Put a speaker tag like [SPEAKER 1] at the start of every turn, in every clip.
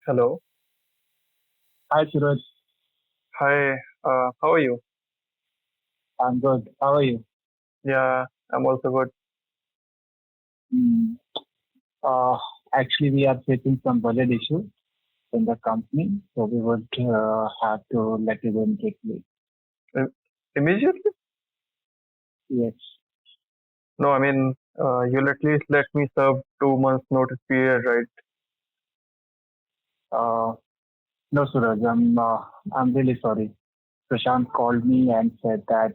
[SPEAKER 1] Hello.
[SPEAKER 2] Hi, Suraj.
[SPEAKER 1] Hi. How are you?
[SPEAKER 2] I'm good. How are you?
[SPEAKER 1] Yeah, I'm also good.
[SPEAKER 2] Mm. Uh, Actually, we are facing some budget issues in the company, so we would have to let you go quickly.
[SPEAKER 1] I- Immediately?
[SPEAKER 2] Yes.
[SPEAKER 1] No, I mean, you'll at least let me serve 2 months notice period, right?
[SPEAKER 2] Uh, no, Suraj, I'm really sorry. Prashant called me and said that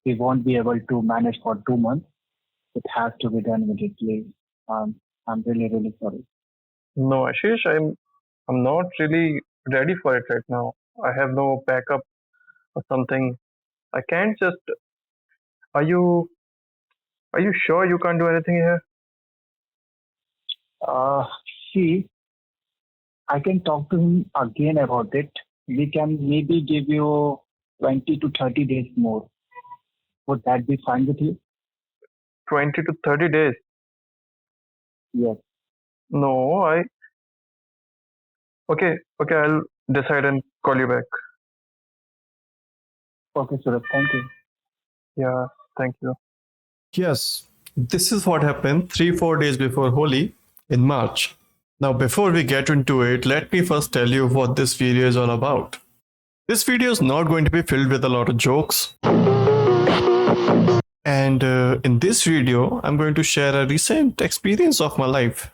[SPEAKER 2] he won't be able to manage for 2 months. It has to be done immediately. Um, I'm really, really sorry.
[SPEAKER 1] No, Ashish, I'm not really ready for it right now. I have no backup or something. I can't just. Are you Are you sure you can't do anything here?
[SPEAKER 2] Uh, See, I can talk to him again about it. We can maybe give you 20 to 30 days more. Would that be fine with you?
[SPEAKER 1] 20 to 30 days.
[SPEAKER 2] Yes.
[SPEAKER 1] No, I. Okay, I'll decide and call you back.
[SPEAKER 2] Okay, Suraj. Thank you.
[SPEAKER 1] Yeah, thank you.
[SPEAKER 3] Yes, this is what happened 3 4 days before Holi in March. Now, before we get into it, let me first tell you what this video is all about. This video is not going to be filled with a lot of jokes. And in this video, I'm going to share a recent experience of my life.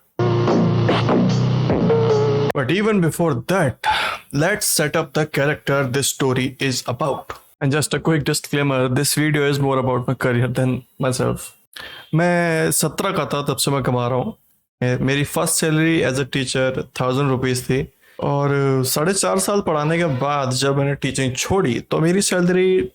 [SPEAKER 3] But even before that, let's set up the character this story is about. And just a quick disclaimer, this video is more about my career than myself. मैं 17 का था तब से मैं कमा रहा हूँ. मेरी first salary as a teacher 1000 rupees थी और 4.5 साल पढ़ाने के बाद जब मैंने टीचिंग छोड़ी तो मेरी सैलरी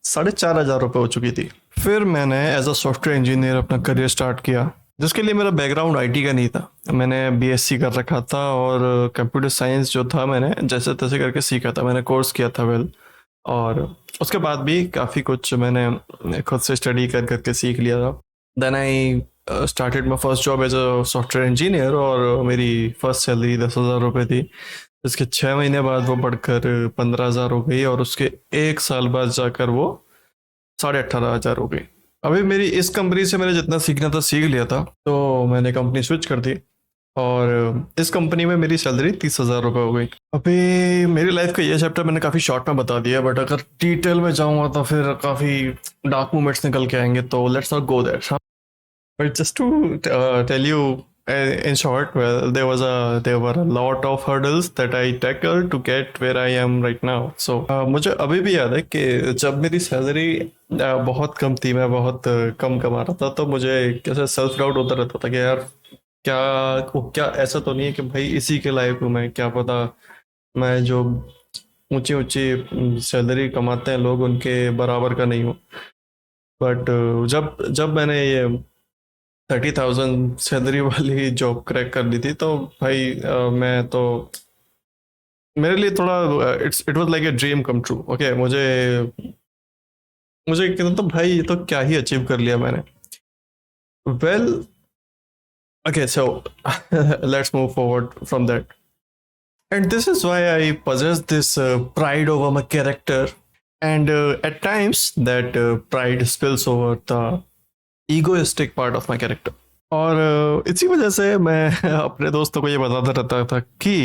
[SPEAKER 3] 4500 रुपये हो चुकी थी. फिर मैंने एज अ सॉफ्टवेयर इंजीनियर अपना करियर स्टार्ट किया जिसके लिए मेरा बैकग्राउंड आईटी का नहीं था. मैंने बीएससी कर रखा था और कंप्यूटर साइंस जो था मैंने जैसे तैसे करके सीखा था. मैंने कोर्स किया था वेल और उसके बाद भी काफ़ी कुछ मैंने खुद से स्टडी कर करके सीख लिया था. Then I started my first job as a software engineer और मेरी फर्स्ट सैलरी 10,000 रुपये थी. इसके 6 महीने बाद वो बढ़कर 15,000 हो गई और उसके 1 साल बाद जाकर वो 18,500 हो गई. अभी मेरी इस कंपनी से मैंने जितना सीखना था सीख लिया था तो मैंने कंपनी स्विच कर दी और इस कंपनी में मेरी सैलरी 30,000 रुपये हो गई. अभी मेरी लाइफ का ये चैप्टर मैंने काफ़ी शॉर्ट में बता दिया बट अगर डिटेल में जाऊँगा तो फिर काफ़ी डार्क मोमेंट्स निकल के आएंगे तो let's not go there. But just to tell you in short, well, there were a lot of hurdles that I tackled to get where I am right now. So मुझे अभी भी याद है कि जब मेरी सैलरी बहुत कम थी, मैं बहुत कम कमा रहा था तो मुझे कैसे सेल्फ डाउट होता रहता था कि यार क्या ऐसा तो नहीं है कि भाई इसी के लायक हूँ मैं. क्या पता मैं जो ऊंची ऊंची सैलरी कमाते हैं लोग उनके बराबर का नहीं हूँ. बट जब जब मैंने ये 30,000 सैलरी वाली जॉब क्रैक कर ली थी तो भाई मैं तो मेरे लिए थोड़ा it was like a dream come true. Okay मुझे कहता तो भाई ये तो क्या ही अचीव कर लिया मैंने. Well okay, so let's move forward from that. And this is why I possess this pride over my character. And at times, that pride spills over the egoistic part of my character. और इसी वजह से मैं अपने दोस्तों को ये बताता रहता था कि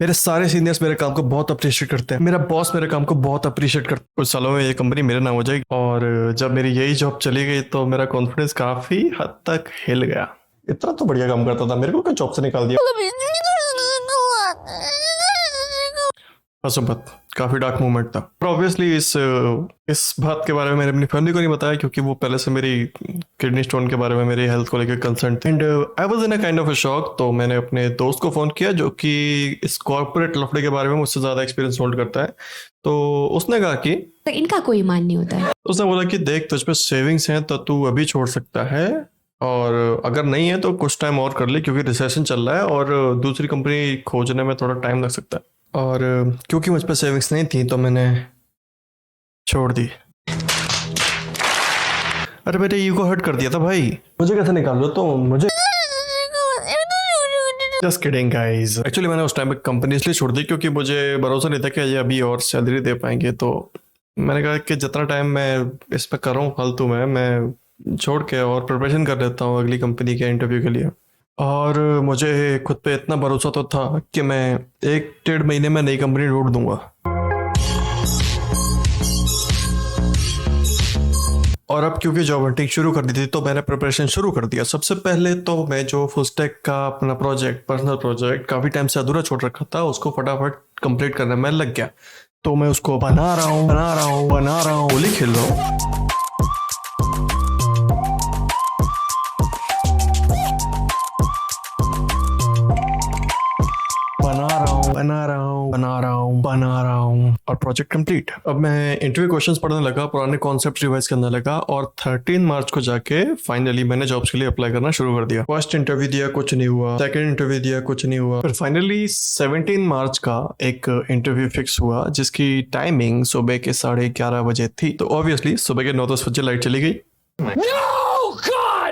[SPEAKER 3] मेरे सारे सीनियर्स मेरे काम को बहुत अप्रिशिएट करते हैं. मेरा बॉस मेरे काम को बहुत अप्रिशिएट करता है. कुछ सालों में ये कंपनी मेरे नाम हो जाएगी और जब मेरी यही जॉब चली गई तो मेरा कॉन्फिडेंस काफ़ी हद तक हिल गया. इतना तो बढ़िया काम करता था मेरे को क्या जॉब से निकाल दिया. असंभव काफी डार्क मोमेंट था. पर ऑब्वियसली इस बात के बारे में मैंने अपनी फैमिली को नहीं बताया क्योंकि वो पहले से मेरी किडनी स्टोन के बारे में मेरी हेल्थ को लेकर कंसर्न थे. And I was in a kind of a shock. तो मैंने अपने दोस्त को फोन किया जो कि इस कॉर्पोरेट लफड़े के बारे में मुझसे ज्यादा एक्सपीरियंस होल्ड करता है. तो उसने कहा कि
[SPEAKER 4] इनका कोई ईमान नहीं होता है.
[SPEAKER 3] उसने बोला कि देख तुझ पे सेविंग्स हैं तो तू अभी छोड़ सकता है और अगर नहीं है तो कुछ टाइम और कर ले क्योंकि रिसेशन चल रहा है और दूसरी कंपनी खोजने में थोड़ा टाइम लग सकता है. और क्योंकि मुझ पर सेविंग्स नहीं थी तो मैंने छोड़ दी. अरे मेरे ईगो हर्ट कर दिया था भाई. मुझे कैसे निकाल लो तो मुझे जस्ट किडिंग गाइस। एक्चुअली मैंने उस टाइम पे कंपनी इसलिए छोड़ दी क्योंकि मुझे भरोसा नहीं था कि ये अभी और सैलरी दे पाएंगे, तो मैंने कहा कि जितना टाइम मैं इस पे कर रहा हूँ फालतू में, मैं छोड़ के और प्रिपरेशन कर लेता हूँ अगली कंपनी के इंटरव्यू के लिए। और मुझे खुद पे इतना भरोसा तो था कि मैं 1 डेढ़ महीने में नई कंपनी ढूंढ दूंगा। और अब क्योंकि जॉब हंटिंग शुरू कर दी थी तो मैंने प्रिपरेशन शुरू कर दिया। सबसे पहले तो मैं जो फुल स्टैक का अपना प्रोजेक्ट, पर्सनल प्रोजेक्ट काफ़ी टाइम से अधूरा छोड़ रखा था, उसको फटाफट कंप्लीट करने में लग गया। तो मैं उसको बना रहा हूँ, होली खेल रहा हूँ। बना रहा हूँ और प्रोजेक्ट कंप्लीट। अब मैं इंटरव्यू क्वेश्चंस पढ़ने लगा, पुराने कॉन्सेप्ट रिवाइज करने लगा और 13 मार्च को जाके फाइनली मैंने जॉब्स के लिए अप्लाई करना शुरू कर दिया। फर्स्ट इंटरव्यू दिया, कुछ नहीं हुआ। सेकंड इंटरव्यू दिया, कुछ नहीं हुआ। फिर फाइनली 17 मार्च का एक इंटरव्यू फिक्स हुआ जिसकी टाइमिंग सुबह के 11:30 बजे थी। तो ऑब्वियसली सुबह के 9-10 बजे लाइट चली गई।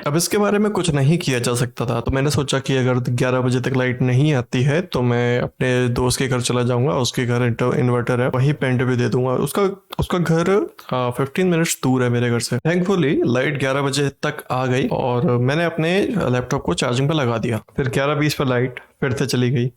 [SPEAKER 3] अब इसके बारे में कुछ नहीं किया जा सकता था, तो मैंने सोचा कि अगर 11 बजे तक लाइट नहीं आती है तो मैं अपने दोस्त के घर चला जाऊंगा। उसके घर इन्वर्टर है, वहीं पे इंटरव्यू दे दूंगा। उसका घर 15 मिनट्स दूर है मेरे घर से। थैंकफुली लाइट 11 बजे तक आ गई और मैंने अपने लैपटॉप को चार्जिंग पे लगा दिया। फिर 11:20 पर लाइट फिर से चली गई।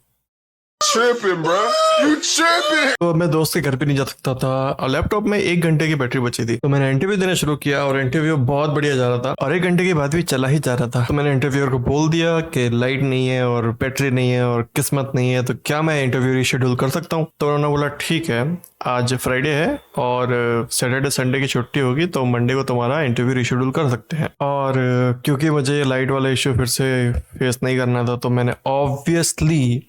[SPEAKER 5] Tripping, bro. You tripping.
[SPEAKER 3] तो मैं दोस्त के घर पे नहीं जा सकता था। लैपटॉप में 1 घंटे की बैटरी बची थी, तो मैंने इंटरव्यू देना शुरू किया और इंटरव्यू बहुत बढ़िया जा रहा था और 1 घंटे के बाद भी चला ही जा रहा था। तो मैंने इंटरव्यूअर को बोल दिया कि लाइट नहीं है और बैटरी नहीं है और किस्मत नहीं है, तो क्या मैं इंटरव्यू रिशेड्यूल कर सकता हूँ? तो उन्होंने बोला ठीक है, आज फ्राइडे है और सैटरडे संडे की छुट्टी होगी, तो मंडे को तुम्हारा इंटरव्यू रिशेड्यूल कर सकते हैं। और क्योंकि मुझे लाइट वाला इश्यू फिर से फेस नहीं करना था, तो मैंने ऑब्वियसली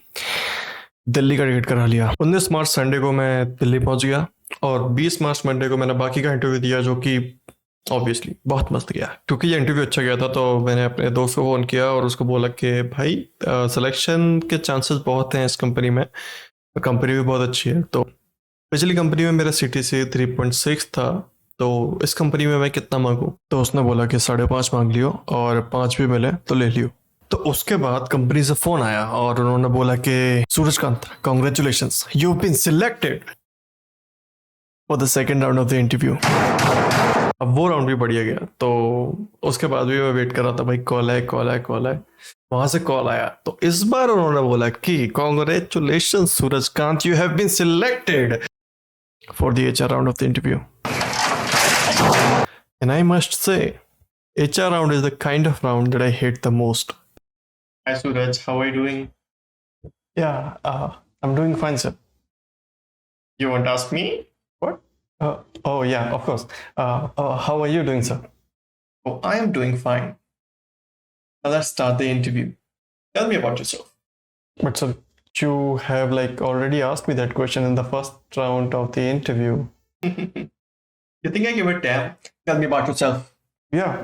[SPEAKER 3] दिल्ली का टिकट करा लिया। 19 मार्च संडे को मैं दिल्ली पहुंच गया और 20 मार्च मंडे को मैंने बाकी का इंटरव्यू दिया, जो कि ऑब्वियसली बहुत मस्त गया। क्योंकि ये इंटरव्यू अच्छा गया था तो मैंने अपने दोस्त को फ़ोन किया और उसको बोला कि भाई सिलेक्शन के चांसेस बहुत हैं इस कंपनी में, कंपनी भी बहुत अच्छी है। तो पिछली कंपनी में मेरा CTC 3.6 था, तो इस कंपनी में मैं कितना मांगूँ? तो उसने बोला कि 5.5 मांग लियो और 5 भी मिले तो ले लियो। तो उसके बाद कंपनी से फोन आया और उन्होंने बोला कि Surajkant, congratulations, you been selected for the second round of the interview. अब वो राउंड भी बढ़िया गया, तो उसके बाद भी मैं वेट कर रहा था, भाई कॉल है। वहां से कॉल आया, तो इस बार उन्होंने बोला कि congratulations Surajkant, you have been selected for the HR round of the interview. And I must say HR round is the kind of round that I hate the most. Hi Suraj, how are you doing? Yeah, I'm doing fine, sir. You want to ask me? What? Oh yeah, of course. How are you doing, sir? Oh, I am doing fine. Now let's start the interview. Tell me about yourself. But sir, you have like already asked me that question in the first round of the interview. You think I give a damn? Tell me about yourself. Yeah.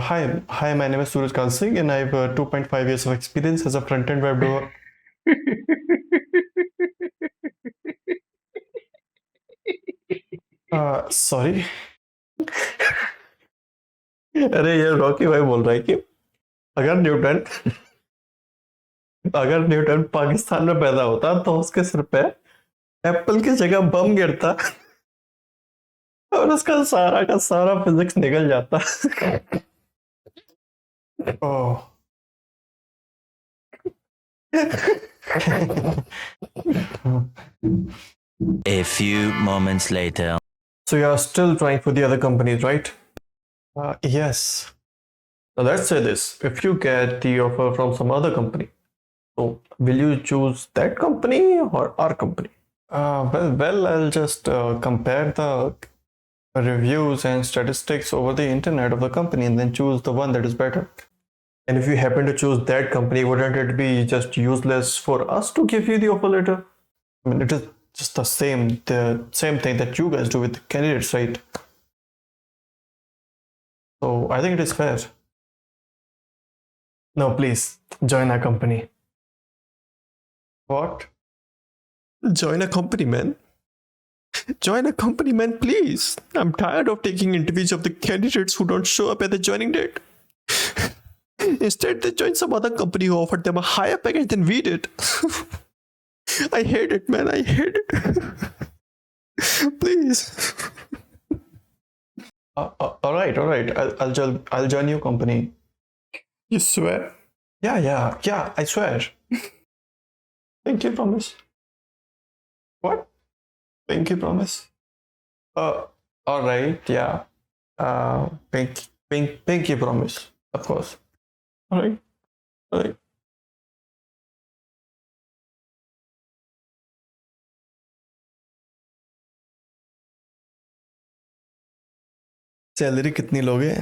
[SPEAKER 3] Hi. My name is SurajKant Singh, and I have 2.5 years of experience as a front-end web developer. Sorry. अरे ये Rocky भाई बोल रहा है कि अगर Newton Pakistan में पैदा होता तो उसके सिर पे एप्पल की जगह बम गिरता और उसका सारा का सारा फिजिक्स निकल जाता। ओह।
[SPEAKER 6] A few moments later.
[SPEAKER 3] So you are still trying for the other companies, right? Yes. Now let's say this: if you get the offer from some other company, so will you choose that company or our company? Well, I'll just compare the reviews and statistics over the internet of the company and then choose the one that is better. And if you happen to choose that company, wouldn't it be just useless for us to give you the offer letter? I mean, it is just the same thing that you guys do with the candidates, right? So I think it is fair. No, please join our company. What? Join a company, man. Join a company, man, please. I'm tired of taking interviews of the candidates who don't show up at the joining date. Instead, they joined some other company who offered them a higher package than we did. I hate it, man. I hate it. Please. All right. I'll join your company. You swear? Yeah. I swear. Pinky promise. What? Pinky promise? All right. Yeah. Pinky promise. Of course. All right. Salary कितनी लोगे?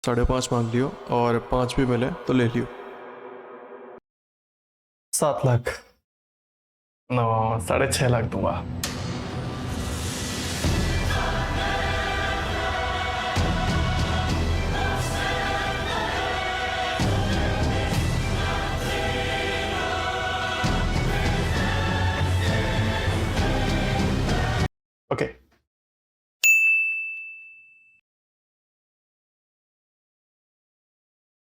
[SPEAKER 3] 5.5 मांग लियो और 5 भी मिले तो ले लियो। 7 lakh. No, 6.5 lakh दूंगा।